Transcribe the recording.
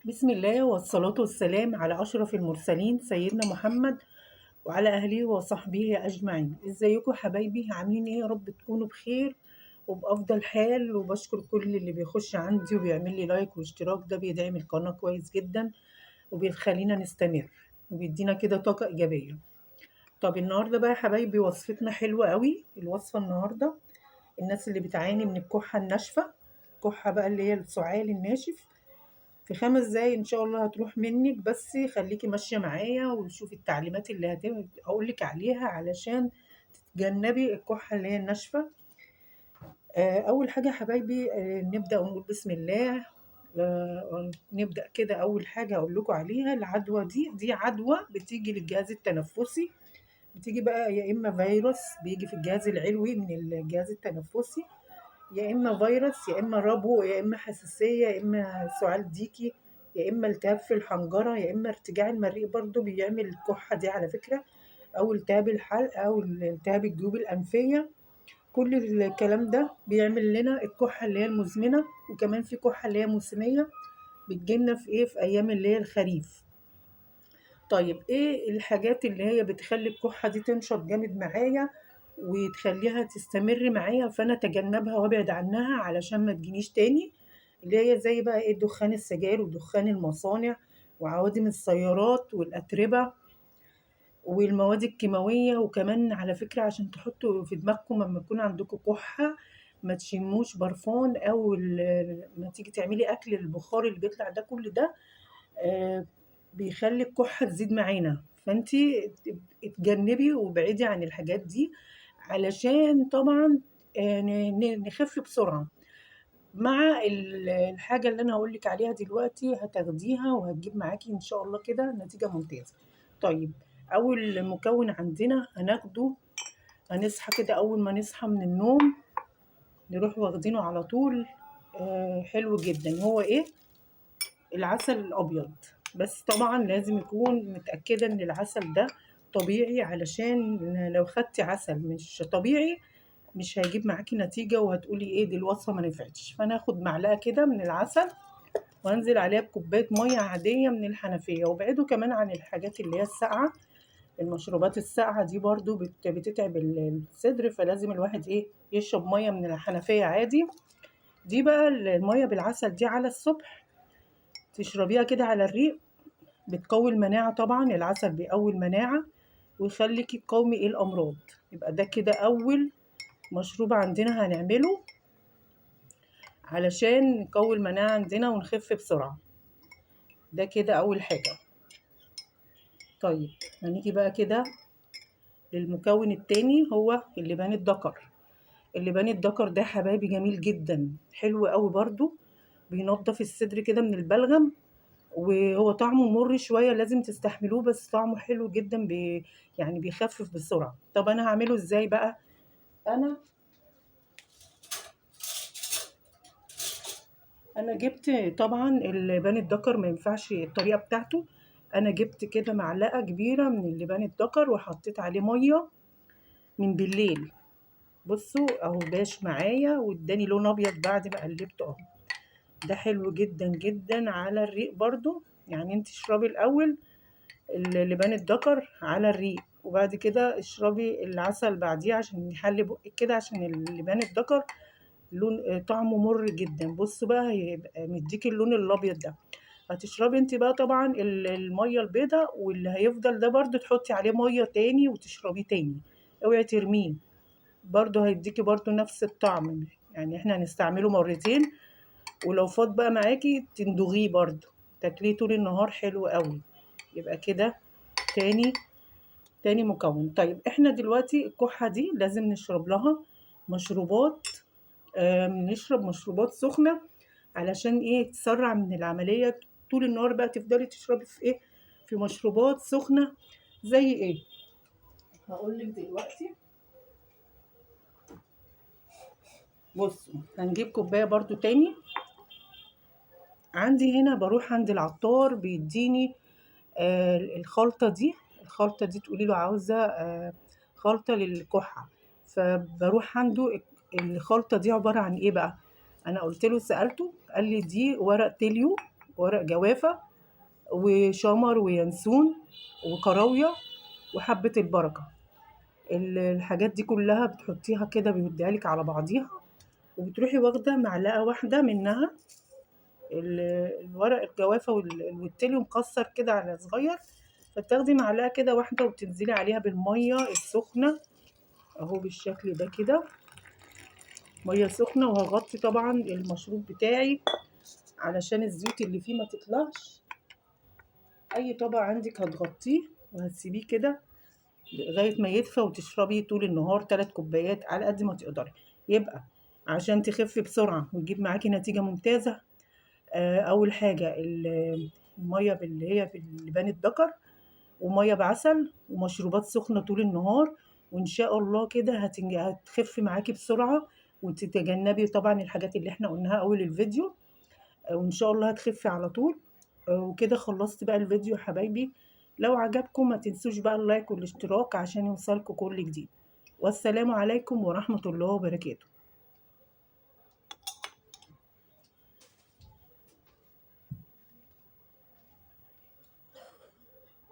بسم الله والصلاة والسلام على أشرف المرسلين سيدنا محمد وعلى أهله وصحبه أجمعين. ازيكم حبايبي؟ عاملين ايه؟ يا رب تكونوا بخير وبأفضل حال. وبشكر كل اللي بيخش عندي وبيعمل لي لايك واشتراك، ده بيدعم القناة كويس جدا وبيخلينا نستمر وبيدينا كده طاقة إيجابية. طب النهاردة بقى يا حبايبي وصفتنا حلوة قوي. الوصفة النهاردة الناس اللي بتعاني من الكحة الناشفة، الكحة بقى اللي هي السعال الناشف، في 5 دقايق ان شاء الله هتروح منك. بس خليكي ماشيه معايا وشوفي التعليمات اللي هقول لك عليها علشان تتجنبي الكحه اللي هي الناشفه. اول حاجه يا حبايبي، نبدا ونقول بسم الله. نبدا كده. اول حاجه اقول لكم عليها العدوى دي عدوى بتيجي للجهاز التنفسي. بتيجي بقى يا اما فيروس بيجي في الجهاز العلوي من الجهاز التنفسي، يا اما فيروس، يا اما ربو، يا اما حساسيه، يا اما سعال ديكي، يا اما التهاب في الحنجره، يا اما ارتجاع المريء برضو بيعمل الكحه دي على فكره، او التهاب الحلق، او التهاب الجيوب الانفيه. كل الكلام ده بيعمل لنا الكحه اللي هي المزمنه. وكمان في كحه اللي هي موسميه بتجيلنا في ايه؟ في ايام اللي هي الخريف. طيب ايه الحاجات اللي هي بتخلي الكحة دي تنشط جامد معايا وتخليها تستمر معايا فانا اتجنبها وابعد عنها علشان ما تجينيش تاني؟ اللي هي زي بقى ايه؟ دخان السجاير ودخان المصانع وعوادم السيارات والاتربة والمواد الكيماوية. وكمان على فكرة عشان تحطوا في دماغكم لما يكون عندكم كحة ما تشموش برفان، او ما تيجي تعملي اكل البخار اللي بيطلع ده، كل ده آه، بيخلي الكحة تزيد معانا. فانتي اتجنبي وابعدي عن الحاجات دي علشان طبعا نخف بسرعة. مع الحاجة اللي انا هقولك عليها دلوقتي هتاخديها وهتجيب معاكي ان شاء الله كده نتيجة ممتازة. طيب اول مكون عندنا هناخده، هنصحى كده اول ما نصحى من النوم نروح واخدينه على طول. حلو جدا. هو ايه؟ العسل الأبيض. بس طبعا لازم يكون متأكدة إن العسل ده طبيعي، علشان لو خدتي عسل مش طبيعي مش هيجيب معاكي نتيجة وهتقولي ايه دي الوصفة ما نفعتش. فأنا هاخد معلقة كده من العسل وانزل عليها بكوباية مية عادية من الحنفية. وابعدوا كمان عن الحاجات اللي هي الساقعة. المشروبات الساقعة دي برضو بتتعب الصدر، فلازم الواحد ايه؟ يشرب مية من الحنفية عادي. دي بقى المية بالعسل دي على الصبح تشربيها كده على الريق، بتقوي المناعة. طبعا العسل بيقوي المناعة ويخليكي تقاومي ايه؟ الأمراض. يبقى ده كده أول مشروب عندنا هنعمله علشان نقوي المناعة عندنا ونخف بسرعة. ده كده أول حاجة. طيب هنيجي بقى كده للمكون التاني، هو اللبان الدكر. اللبان الدكر ده حبايبي جميل جدا، حلو قوي برضو، بينضف الصدر كده من البلغم. وهو طعمه مر شوية لازم تستحملوه، بس طعمه حلو جدا، يعني بيخفف بسرعة. طب أنا هعمله إزاي بقى؟ أنا جبت طبعا اللبان الدكر، ما ينفعش الطريقة بتاعته. أنا جبت كده معلقة كبيرة من اللبان الدكر وحطيت عليه مية من بالليل. بصوا أهو باش معايا واداني لون أبيض بعد ما قلبته أهو. ده حلو جدا جدا على الريق برضو. يعني انت اشربي الأول اللبان الدكر على الريق وبعد كده اشربي العسل بعديه عشان يحلي بقك كده، عشان اللبان الدكر لون طعمه مر جدا. بصوا بقى هيبقى مديكي اللون الابيض ده. هتشربي انت بقى طبعا الميه البيضاء، واللي هيفضل ده برضو تحطي عليه ميه تاني وتشربيه تاني. اوعي ترميه، برضو هيديكي برضو نفس الطعم. يعني احنا هنستعمله مرتين، ولو فاض بقى معاكي تندغيه برضو تاكليه طول النهار، حلو قوي. يبقى كده تاني تاني مكون. طيب احنا دلوقتي الكحة دي لازم نشرب لها مشروبات. نشرب مشروبات سخنة علشان ايه؟ تسرع من العملية. طول النهار بقى تفضلي تشربي في ايه؟ في مشروبات سخنة. زي ايه؟ هقولك دلوقتي. بصوا هنجيب كوباية برضو تاني. عندي هنا بروح عند العطار بيديني الخلطة دي. الخلطة دي تقولي له عاوزة خلطة للكحة، فبروح عنده. الخلطة دي عبارة عن ايه بقى؟ انا قلت له، سألته قال لي دي ورق تليو ورق جوافة وشمر وينسون وكراوية وحبة البركة. الحاجات دي كلها بتحطيها كده بيديها لك على بعضيها، وبتروحي واخدة معلقة واحدة منها الورق الجوافة والتلي مكسر كده على صغير، فتاخدي معلقة كده واحدة وتنزلي عليها بالمية السخنة اهو بالشكل ده كده، مية سخنة. وهغطي طبعا المشروب بتاعي علشان الزيوت اللي فيه ما تطلعش. اي طبق عندك هتغطيه وهتسيبيه كده لغاية ما يدفى، وتشربي طول النهار 3 كوبايات على قد ما تقدري. يبقى عشان تخفي بسرعة وتجيب معاكي نتيجة ممتازة، أول حاجة المية اللي هي باللبان الدكر، ومية بعسل، ومشروبات سخنة طول النهار، وإن شاء الله كده هتخفي معاكي بسرعة، وتتجنبي طبعا الحاجات اللي احنا قلناها أول الفيديو، وإن شاء الله هتخفي على طول. وكده خلصت بقى الفيديو يا حبايبي. لو عجبكم ما تنسوش بقى اللايك والاشتراك عشان يوصلكوا كل جديد. والسلام عليكم ورحمة الله وبركاته.